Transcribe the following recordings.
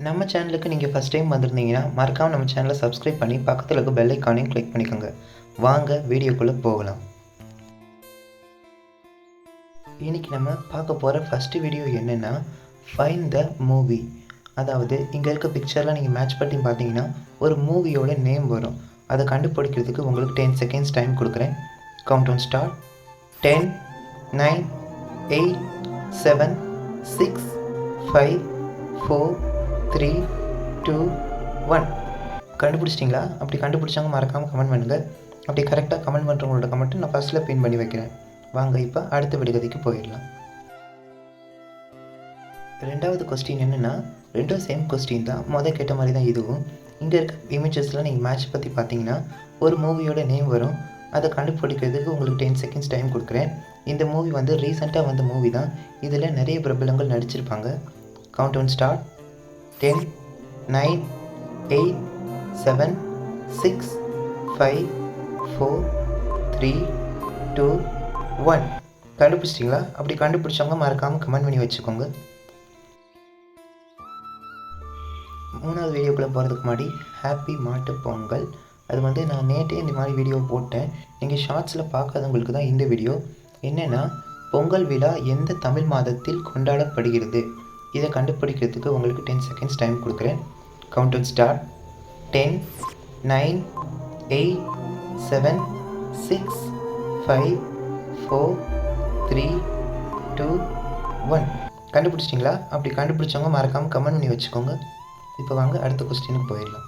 நம்ம சேனலுக்கு நீங்கள் ஃபஸ்ட் டைம் வந்திருந்தீங்கன்னா மறக்காமல் நம்ம சேனலை சப்ஸ்கிரைப் பண்ணி பக்கத்தில் இருக்க பெல் ஐக்கானையும் கிளிக் பண்ணிக்கோங்க. வாங்க வீடியோக்குள்ளே போகலாம். இன்றைக்கி நம்ம பார்க்க போகிற ஃபஸ்ட்டு வீடியோ என்னென்னா ஃபைண்ட் த மூவி. அதாவது இங்கே இருக்க பிக்சர்லாம் நீங்கள் மேட்ச் பண்ணி பார்த்தீங்கன்னா ஒரு மூவியோட நேம் வரும். அதை கண்டுபிடிக்கிறதுக்கு உங்களுக்கு 10 செகண்ட்ஸ் டைம் கொடுக்குறேன். Count down start. 10, 9, 8, 7, 6, 5, 4, 3, 2, 1. கண்டுபிடிச்சிட்டிங்களா? அப்படி கண்டுபிடிச்சாங்க மறக்காமல் கமெண்ட் பண்ணுங்கள். அப்படி கரெக்டாக கமெண்ட் பண்ணுறவங்களோட கமெண்ட்டு நான் ஃபஸ்ட்டில் பின் பண்ணி வைக்கிறேன். வாங்க இப்போ அடுத்த விடுகதைக்கு போயிடலாம். ரெண்டாவது கொஸ்டின் என்னென்னா ரெண்டும் சேம் கொஸ்டின் தான். மொதல் கேட்ட மாதிரி தான் இதுவும். இங்கே இருக்க இமேஜஸ்லாம் நீங்கள் மேட்ச் பற்றி பார்த்தீங்கன்னா ஒரு மூவியோட நேம் வரும். அதை கண்டுபிடிக்கிறதுக்கு உங்களுக்கு 10 செகண்ட்ஸ் டைம் கொடுக்குறேன். இந்த மூவி வந்து ரீசெண்டாக வந்த மூவி தான். இதில் நிறைய பிரபலங்கள் நடிச்சிருப்பாங்க. Count down start. 10, 9, 8, 7, 6, 5, 4, 3, 2, 1. கண்டுபிடிச்சிட்டிங்களா? அப்படி கண்டுபிடிச்சவங்க மறக்காமல் கமெண்ட் பண்ணி வச்சுக்கோங்க. மூணாவது வீடியோக்குள்ளே போகிறதுக்கு முன்னாடி ஹாப்பி மாட்டு பொங்கல். அது வந்து நான் நேற்றே இந்த மாதிரி வீடியோ போட்டேன். நீங்கள் ஷார்ட்ஸில் பார்க்காதவங்களுக்கு தான் இந்த வீடியோ. என்னென்னா பொங்கல் விழா எந்த தமிழ் மாதத்தில் கொண்டாடப்படுகிறது? இதை கண்டுபிடிக்கிறதுக்கு உங்களுக்கு 10 செகண்ட்ஸ் டைம் கொடுக்குறேன். Count down start. 10, 9, 8, 7, 6, 5, 4, 3, 2, 1. கண்டுபிடிச்சிட்டிங்களா? அப்படி கண்டுபிடிச்சவங்க மறக்காமல் கமெண்ட் பண்ணி வச்சுக்கோங்க. இப்போ வாங்க அடுத்த கொஸ்டினுக்கு போயிடலாம்.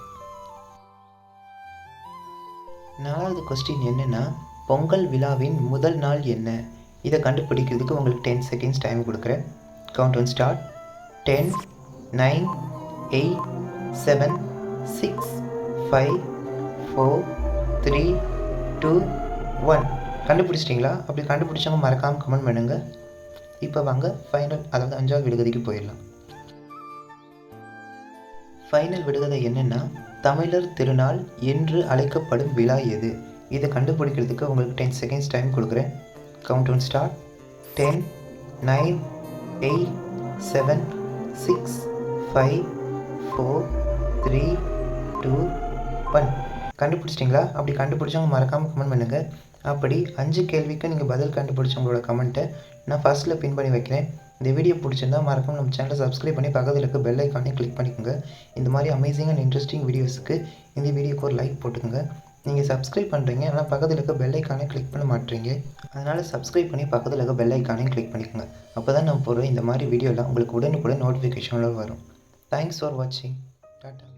நாலாவது கொஸ்டின் என்னென்னா பொங்கல் விழாவின் முதல் நாள் என்ன? இதை கண்டுபிடிக்கிறதுக்கு உங்களுக்கு 10 செகண்ட்ஸ் டைம் கொடுக்குறேன். Count down start. 10, 9, 8, 7, 6, 5, 4, 3, 2, 1. கண்டுபிடிச்சிட்டிங்களா? அப்படி கண்டுபிடிச்சவங்க மறக்காமல் கமெண்ட் பண்ணுங்கள். இப்போ வாங்க ஃபைனல், அதாவது 5வது விடுகதைக்கு போயிடலாம். ஃபைனல் விடுகதை என்னென்னா தமிழர் திருநாள் என்று அழைக்கப்படும் விழா எது? இதை கண்டுபிடிக்கிறதுக்கு உங்களுக்கு 10 செகண்ட்ஸ் டைம் கொடுக்குறேன். Count down start. 10, 9, 8, 7, 6, 5, 4, 3, 2, 1. கண்டுபிடிச்சிட்டிங்களா? அப்படி கண்டுபிடிச்சவங்க மறக்காமல் கமெண்ட் பண்ணுங்கள். அப்படி 5 கேள்விக்கு நீங்கள் பதில் கண்டுபிடிச்சவங்களோட கமெண்ட்டை நான் ஃபஸ்ட்டில் பின் பண்ணி வைக்கிறேன். இந்த வீடியோ பிடிச்சிருந்தா மறக்காம நம்ம சேனலை சப்ஸ்கிரைப் பண்ணி பக்கத்தில் இருக்க பெல் ஐக்கானையும் கிளிக் பண்ணிக்கோங்க. இந்த மாதிரி அமேசிங் அண்ட் இன்ட்ரெஸ்டிங் வீடியோஸுக்கு இந்த வீடியோக்கு ஒரு லைக் போட்டுக்கோங்க. நீங்கள் சப்ஸ்கிரைப் பண்ணுறீங்க, ஆனால் பக்கத்தில் இருக்க பெல் ஐக்கானை கிளிக் பண்ண மாட்டீங்க. அதனால் சப்ஸ்கிரைப் பண்ணி பக்கத்தில் இருக்க பெல் ஐக்கானையும் கிளிக் பண்ணிக்கோங்க. அப்போ தான் நம்ம போகிற இந்த மாதிரி வீடியோலாம் உங்களுக்கு உடனுக்குடன் நோட்டிஃபிகேஷனில் வரும். தேங்க்ஸ் ஃபார் வாட்சிங். டாட்டா.